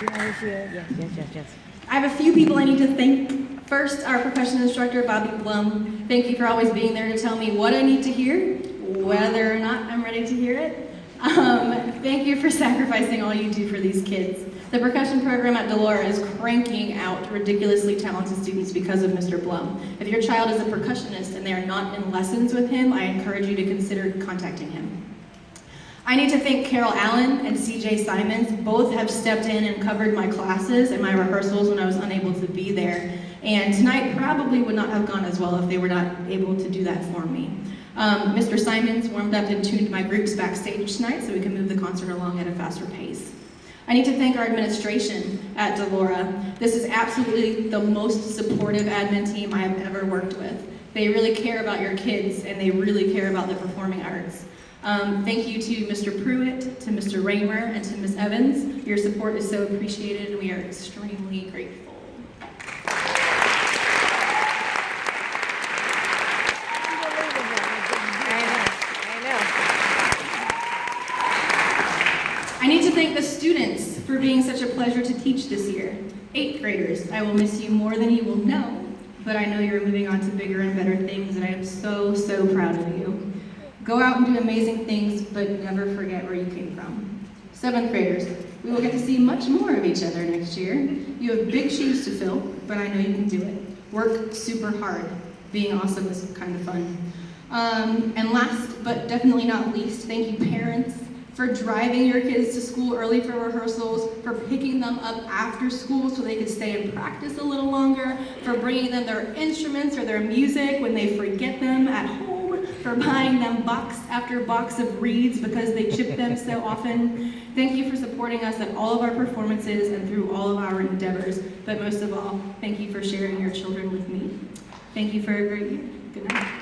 Yes. I have a few people I need to thank. First, our percussion instructor, Bobby Blum. Thank you for always being there to tell me what I need to hear, whether or not I'm ready to hear it. Thank you for sacrificing all you do for these kids. The percussion program at Delaura is cranking out ridiculously talented students because of Mr. Blum. If your child is a percussionist and they are not in lessons with him, I encourage you to consider contacting him. I need to thank Carol Allen and CJ Simons. Both have stepped in and covered my classes and my rehearsals when I was unable to be there. And tonight probably would not have gone as well if they were not able to do that for me. Mr. Simons warmed up and tuned my groups backstage tonight so we can move the concert along at a faster pace. I need to thank our administration at Delaura. This is absolutely the most supportive admin team I have ever worked with. They really care about your kids and they really care about the performing arts. Thank you to Mr. Pruitt, to Mr. Raymer, and to Ms. Evans. Your support is so appreciated and we are extremely grateful. I need to thank the students for being such a pleasure to teach this year. 8th graders, I will miss you more than you will know, but I know you're moving on to bigger and better things, and I am so, so proud of you. Go out and do amazing things, but never forget where you came from. 7th graders, we will get to see much more of each other next year. You have big shoes to fill, but I know you can do it. Work super hard. Being awesome is kind of fun. And last, but definitely not least, thank you parents for driving your kids to school early for rehearsals, for picking them up after school so they could stay and practice a little longer, for bringing them their instruments or their music when they forget them at home, for buying them box after box of reeds because they chip them so often. Thank you for supporting us at all of our performances and through all of our endeavors, but most of all, thank you for sharing your children with me. Thank you for a great year. Good night.